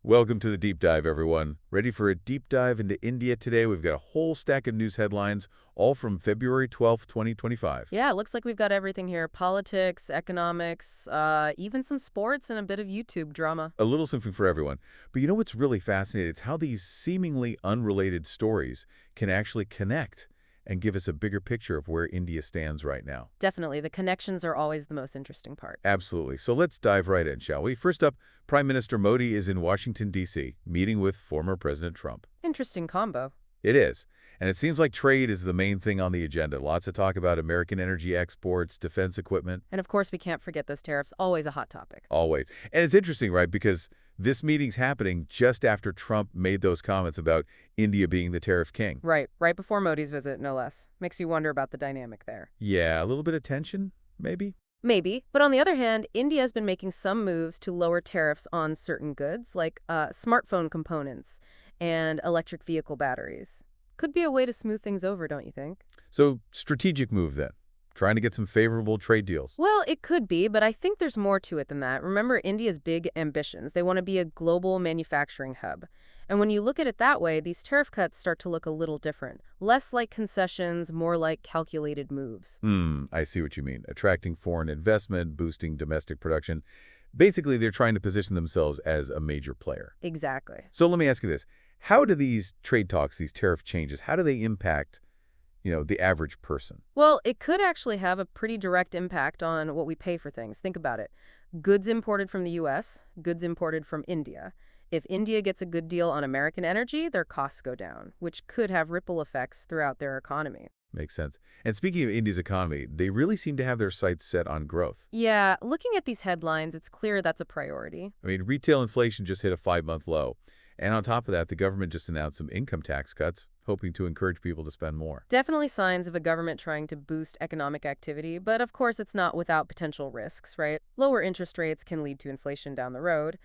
Welcome to the deep dive, everyone. Ready for a deep dive into India today? We've got a whole stack of news headlines, all from February 12th, 2025. Yeah, it looks like we've got everything here. Politics, economics, even some sports and a bit of YouTube drama. A little something for everyone. But you know what's really fascinating? It's how these seemingly unrelated stories can actually connect and give us a bigger picture of where India stands right now. Definitely, the connections are always the most interesting part. Absolutely. So let's dive right in, shall we? First up, Prime Minister Modi is in Washington, D.C., meeting with former President Trump. Interesting combo. It is. And it seems like trade is the main thing on the agenda. Lots of talk about American energy exports, defense equipment. And of course, we can't forget those tariffs, always a hot topic. Always. And it's interesting, right? Because this meeting's happening just after Trump made those comments about India being the tariff king. Right before Modi's visit, no less. Makes you wonder about the dynamic there. Yeah, a little bit of tension, maybe? Maybe, but on the other hand, India has been making some moves to lower tariffs on certain goods, like smartphone components and electric vehicle batteries. Could be a way to smooth things over, don't you think? So, strategic move then. Trying to get some favorable trade deals. Well, it could be, but I think there's more to it than that. Remember India's big ambitions. They want to be a global manufacturing hub. And when you look at it that way, these tariff cuts start to look a little different. Less like concessions, more like calculated moves. I see what you mean. Attracting foreign investment, boosting domestic production. Basically, they're trying to position themselves as a major player. Exactly. So let me ask you this. How do these trade talks, these tariff changes, how do they impact, the average person? Well, it could actually have a pretty direct impact on what we pay for things. Think about it. Goods imported from the U.S., goods imported from India. If India gets a good deal on American energy, their costs go down, which could have ripple effects throughout their economy. Makes sense. And speaking of India's economy, they really seem to have their sights set on growth. Yeah, looking at these headlines, it's clear that's a priority. I mean, retail inflation just hit a 5-month low. And on top of that, the government just announced some income tax cuts, hoping to encourage people to spend more. Definitely signs of a government trying to boost economic activity, but of course it's not without potential risks, right? Lower interest rates can lead to inflation down the road.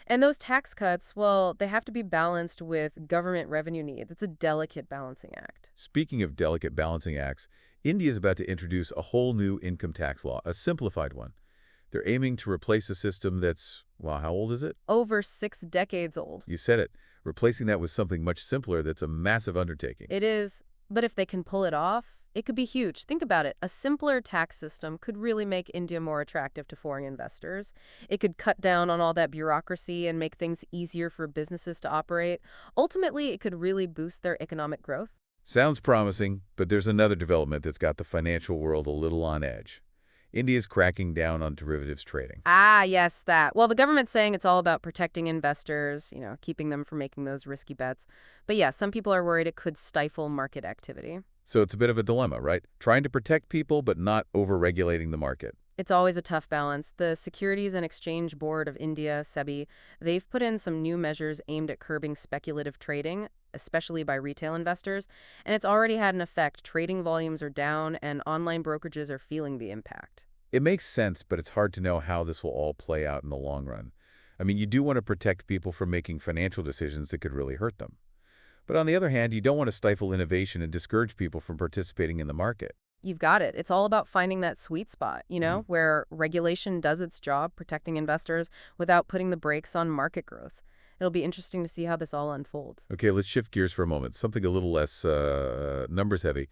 And those tax cuts, well, they have to be balanced with government revenue needs. It's a delicate balancing act. Speaking of delicate balancing acts, India is about to introduce a whole new income tax law, a simplified one. They're aiming to replace a system that's, well, how old is it? Over 6 decades old. You said it. Replacing that with something much simpler that's a massive undertaking. It is, but if they can pull it off, it could be huge. Think about it. A simpler tax system could really make India more attractive to foreign investors. It could cut down on all that bureaucracy and make things easier for businesses to operate. Ultimately, it could really boost their economic growth. Sounds promising, but there's another development that's got the financial world a little on edge. India's cracking down on derivatives trading. Ah, yes, that. Well, the government's saying it's all about protecting investors, keeping them from making those risky bets. But yeah, some people are worried it could stifle market activity. So it's a bit of a dilemma, right? Trying to protect people, but not over-regulating the market. It's always a tough balance. The Securities and Exchange Board of India, SEBI, they've put in some new measures aimed at curbing speculative trading, especially by retail investors, and it's already had an effect. Trading volumes are down, and online brokerages are feeling the impact. It makes sense, but it's hard to know how this will all play out in the long run. I mean, you do want to protect people from making financial decisions that could really hurt them. But on the other hand, you don't want to stifle innovation and discourage people from participating in the market. You've got it. It's all about finding that sweet spot, where regulation does its job, protecting investors, without putting the brakes on market growth. It'll be interesting to see how this all unfolds. Okay, let's shift gears for a moment. Something a little less numbers heavy.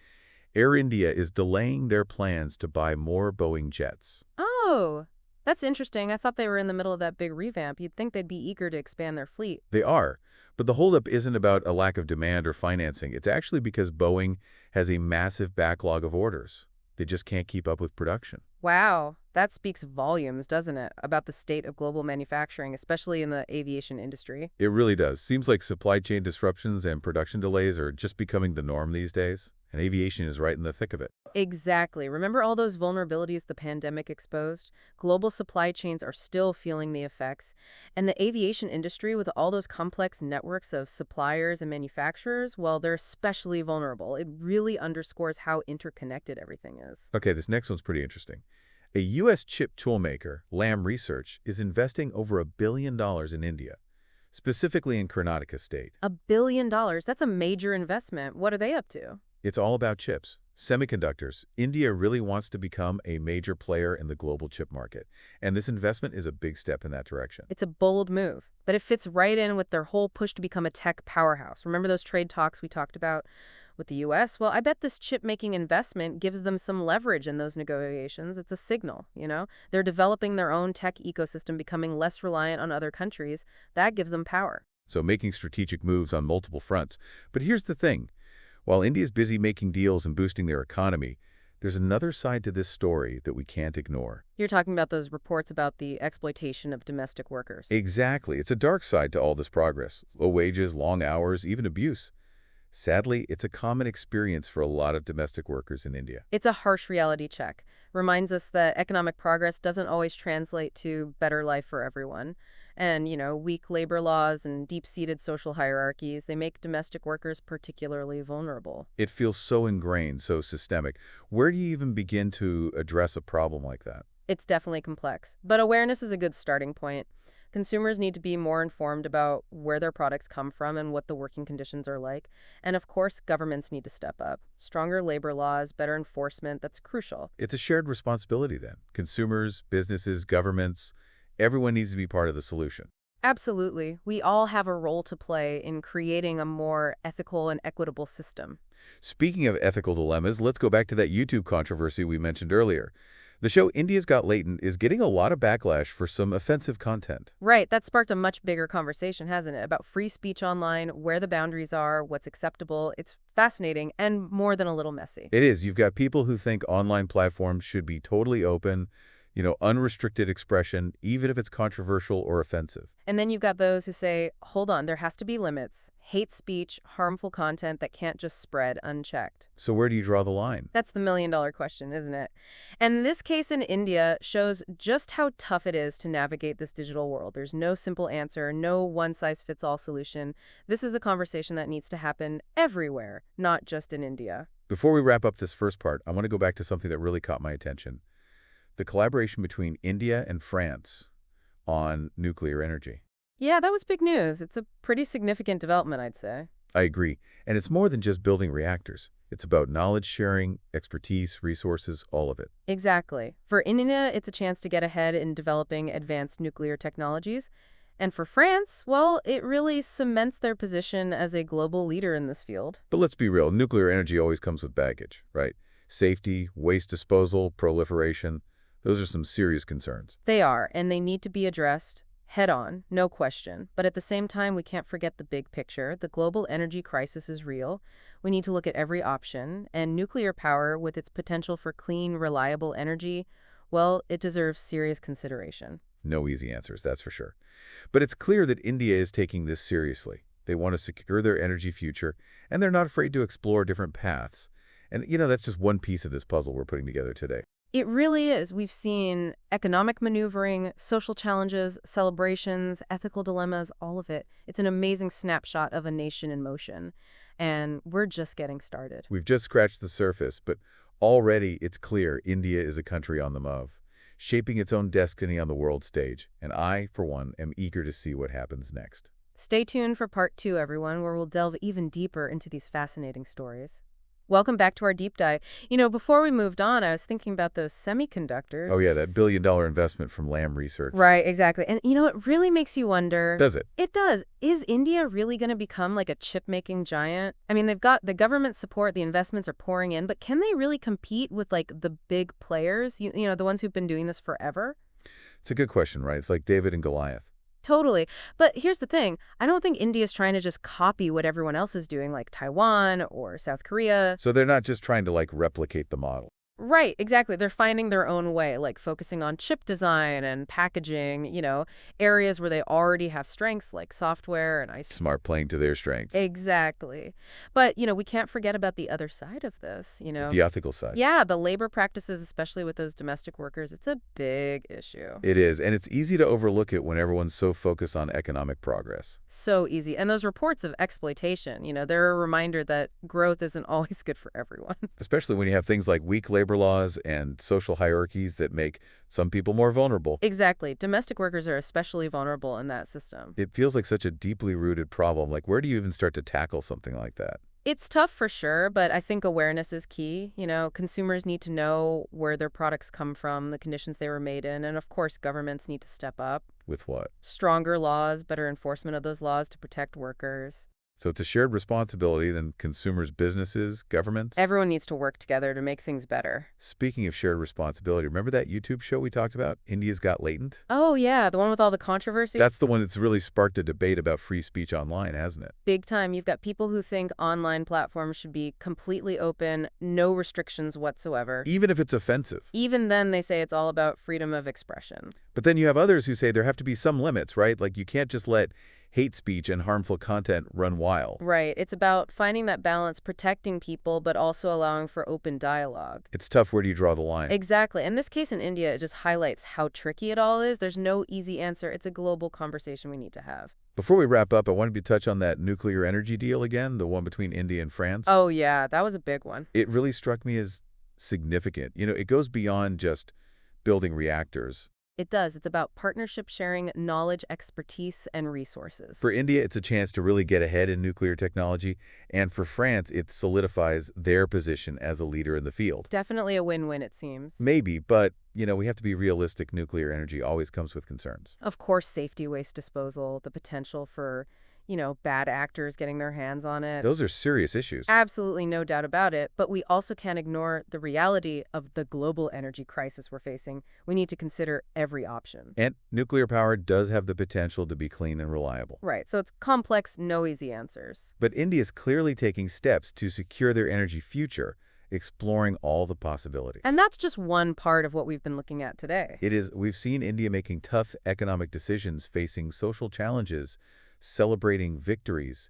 Air India is delaying their plans to buy more Boeing jets. Oh, that's interesting. I thought they were in the middle of that big revamp. You'd think they'd be eager to expand their fleet. They are, but the holdup isn't about a lack of demand or financing. It's actually because Boeing has a massive backlog of orders. They just can't keep up with production. Wow, that speaks volumes, doesn't it, about the state of global manufacturing, especially in the aviation industry? It really does. Seems like supply chain disruptions and production delays are just becoming the norm these days, and aviation is right in the thick of it. Exactly. Remember all those vulnerabilities the pandemic exposed? Global supply chains are still feeling the effects, and the aviation industry, with all those complex networks of suppliers and manufacturers, well, they're especially vulnerable. It really underscores how interconnected everything is. Okay, this next one's pretty interesting. A U.S. chip toolmaker, Lam Research, is investing over $1 billion in India, specifically in Karnataka state. $1 billion? That's a major investment. What are they up to? It's all about chips. Semiconductors. India really wants to become a major player in the global chip market, and this investment is a big step in that direction. It's a bold move, but it fits right in with their whole push to become a tech powerhouse. Remember those trade talks we talked about with the U.S.? Well, I bet this chip-making investment gives them some leverage in those negotiations. It's a signal. They're developing their own tech ecosystem, becoming less reliant on other countries. That gives them power. So making strategic moves on multiple fronts. But here's the thing. While India is busy making deals and boosting their economy, there's another side to this story that we can't ignore. You're talking about those reports about the exploitation of domestic workers. Exactly. It's a dark side to all this progress. Low wages, long hours, even abuse. Sadly, it's a common experience for a lot of domestic workers in India. It's a harsh reality check. Reminds us that economic progress doesn't always translate to better life for everyone. And weak labor laws and deep-seated social hierarchies, they make domestic workers particularly vulnerable. It feels so ingrained, so systemic. Where do you even begin to address a problem like that? It's definitely complex, but awareness is a good starting point. Consumers need to be more informed about where their products come from and what the working conditions are like. And of course, governments need to step up. Stronger labor laws, better enforcement, that's crucial. It's a shared responsibility then. Consumers, businesses, governments, everyone needs to be part of the solution. Absolutely. We all have a role to play in creating a more ethical and equitable system. Speaking of ethical dilemmas, let's go back to that YouTube controversy we mentioned earlier. The show India's Got Latent is getting a lot of backlash for some offensive content. Right, that sparked a much bigger conversation, hasn't it? About free speech online, where the boundaries are, what's acceptable. It's fascinating and more than a little messy. It is. You've got people who think online platforms should be totally open, unrestricted expression, even if it's controversial or offensive. And then you've got those who say, hold on, there has to be limits. Hate speech, harmful content that can't just spread unchecked. So where do you draw the line? That's the million-dollar question, isn't it? And this case in India shows just how tough it is to navigate this digital world. There's no simple answer, no one-size-fits-all solution. This is a conversation that needs to happen everywhere, not just in India. Before we wrap up this first part, I want to go back to something that really caught my attention. The collaboration between India and France on nuclear energy. Yeah, that was big news. It's a pretty significant development, I'd say. I agree. And it's more than just building reactors. It's about knowledge sharing, expertise, resources, all of it. Exactly. For India, it's a chance to get ahead in developing advanced nuclear technologies. And for France, well, it really cements their position as a global leader in this field. But let's be real, nuclear energy always comes with baggage, right? Safety, waste disposal, proliferation. Those are some serious concerns. They are, and they need to be addressed head on, no question. But at the same time, we can't forget the big picture. The global energy crisis is real. We need to look at every option. And nuclear power, with its potential for clean, reliable energy, well, it deserves serious consideration. No easy answers, that's for sure. But it's clear that India is taking this seriously. They want to secure their energy future, and they're not afraid to explore different paths. And, that's just one piece of this puzzle we're putting together today. It really is. We've seen economic maneuvering, social challenges, celebrations, ethical dilemmas, all of it. It's an amazing snapshot of a nation in motion. And we're just getting started. We've just scratched the surface, but already it's clear India is a country on the move, shaping its own destiny on the world stage. And I, for one, am eager to see what happens next. Stay tuned for part 2, everyone, where we'll delve even deeper into these fascinating stories. Welcome back to our deep dive. Before we moved on, I was thinking about those semiconductors. Oh, yeah, that billion-dollar investment from Lam Research. Right, exactly. And it really makes you wonder. Does it? It does. Is India really going to become like a chip-making giant? I mean, they've got the government support, the investments are pouring in, but can they really compete with like the big players, the ones who've been doing this forever? It's a good question, right? It's like David and Goliath. Totally. But here's the thing. I don't think India's trying to just copy what everyone else is doing, like Taiwan or South Korea. So they're not just trying to, replicate the model. Right, exactly. They're finding their own way, like focusing on chip design and packaging, areas where they already have strengths like software and IC. Smart playing to their strengths. Exactly. But, we can't forget about the other side of this, The ethical side. Yeah, the labor practices, especially with those domestic workers, it's a big issue. It is, and it's easy to overlook it when everyone's so focused on economic progress. So easy. And those reports of exploitation, they're a reminder that growth isn't always good for everyone. Especially when you have things like weak labor laws and social hierarchies that make some people more vulnerable. Exactly. Domestic workers are especially vulnerable in that system. It feels like such a deeply rooted problem. Like, where do you even start to tackle something like that? It's tough for sure, but I think awareness is key. Consumers need to know where their products come from, the conditions they were made in, and of course, governments need to step up. With what? Stronger laws, better enforcement of those laws to protect workers. So it's a shared responsibility, then consumers, businesses, governments? Everyone needs to work together to make things better. Speaking of shared responsibility, remember that YouTube show we talked about, India's Got Latent? Oh, yeah, the one with all the controversy? That's the one that's really sparked a debate about free speech online, hasn't it? Big time. You've got people who think online platforms should be completely open, no restrictions whatsoever. Even if it's offensive. Even then, they say it's all about freedom of expression. But then you have others who say there have to be some limits, right? Like you can't just let hate speech and harmful content run wild. Right. It's about finding that balance, protecting people, but also allowing for open dialogue. It's tough. Where do you draw the line? Exactly. In this case in India, it just highlights how tricky it all is. There's no easy answer. It's a global conversation we need to have. Before we wrap up, I wanted to touch on that nuclear energy deal again, the one between India and France. Oh, yeah, that was a big one. It really struck me as significant. It goes beyond just building reactors. It does. It's about partnership sharing knowledge, expertise, and resources. For India, it's a chance to really get ahead in nuclear technology, and for France, it solidifies their position as a leader in the field. Definitely a win-win, it seems. Maybe, but, we have to be realistic. Nuclear energy always comes with concerns. Of course, safety, waste disposal, the potential for, bad actors getting their hands on it. Those are serious issues. Absolutely no doubt about it, but we also can't ignore the reality of the global energy crisis we're facing. We need to consider every option. And nuclear power does have the potential to be clean and reliable. Right, so it's complex, no easy answers. But India is clearly taking steps to secure their energy future, exploring all the possibilities. And that's just one part of what we've been looking at today. It is. We've seen India making tough economic decisions, facing social challenges, celebrating victories,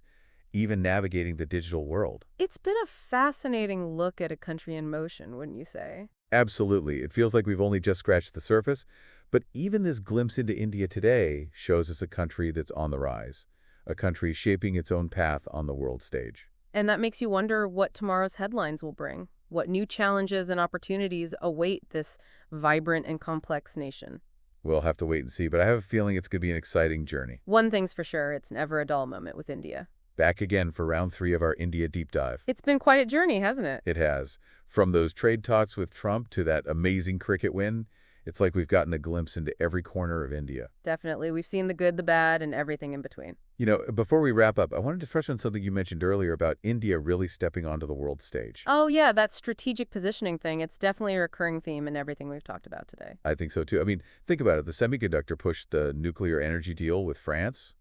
even navigating the digital world. It's been a fascinating look at a country in motion, wouldn't you say? Absolutely. It feels like we've only just scratched the surface, but even this glimpse into India today shows us a country that's on the rise, a country shaping its own path on the world stage. And that makes you wonder what tomorrow's headlines will bring. What new challenges and opportunities await this vibrant and complex nation? We'll have to wait and see, but I have a feeling it's going to be an exciting journey. One thing's for sure, it's never a dull moment with India. Back again for round 3 of our India deep dive. It's been quite a journey, hasn't it? It has. From those trade talks with Trump to that amazing cricket win, it's like we've gotten a glimpse into every corner of India. Definitely. We've seen the good, the bad, and everything in between. Before we wrap up, I wanted to touch on something you mentioned earlier about India really stepping onto the world stage. Oh, yeah, that strategic positioning thing. It's definitely a recurring theme in everything we've talked about today. I think so, too. I mean, think about it. The semiconductor pushed the nuclear energy deal with France,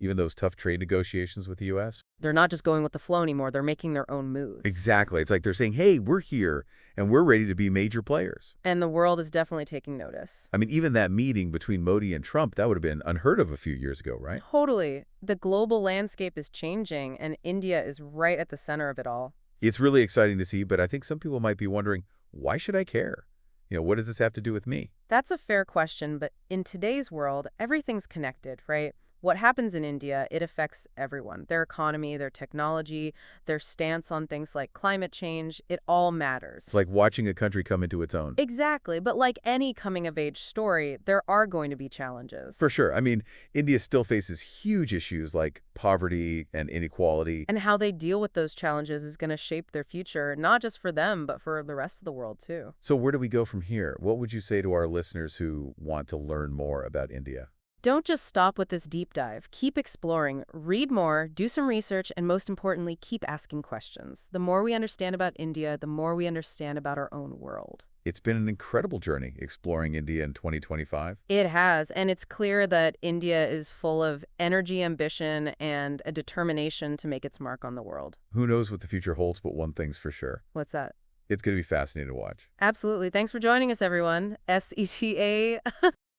even those tough trade negotiations with the U.S. They're not just going with the flow anymore. They're making their own moves. Exactly. It's like they're saying, hey, we're here, and we're ready to be major players. And the world is definitely taking notice. I mean, even that meeting between Modi and Trump, that would have been unheard of a few years ago, right? Totally. The global landscape is changing, and India is right at the center of it all. It's really exciting to see, but I think some people might be wondering, why should I care? What does this have to do with me? That's a fair question, but in today's world, everything's connected, right? What happens in India, it affects everyone. Their economy, their technology, their stance on things like climate change, it all matters. It's like watching a country come into its own. Exactly. But like any coming-of-age story, there are going to be challenges. For sure. I mean, India still faces huge issues like poverty and inequality. And how they deal with those challenges is going to shape their future, not just for them, but for the rest of the world, too. So where do we go from here? What would you say to our listeners who want to learn more about India? Don't just stop with this deep dive. Keep exploring, read more, do some research, and most importantly, keep asking questions. The more we understand about India, the more we understand about our own world. It's been an incredible journey exploring India in 2025. It has, and it's clear that India is full of energy, ambition, and a determination to make its mark on the world. Who knows what the future holds, but one thing's for sure. What's that? It's going to be fascinating to watch. Absolutely. Thanks for joining us, everyone. SETA.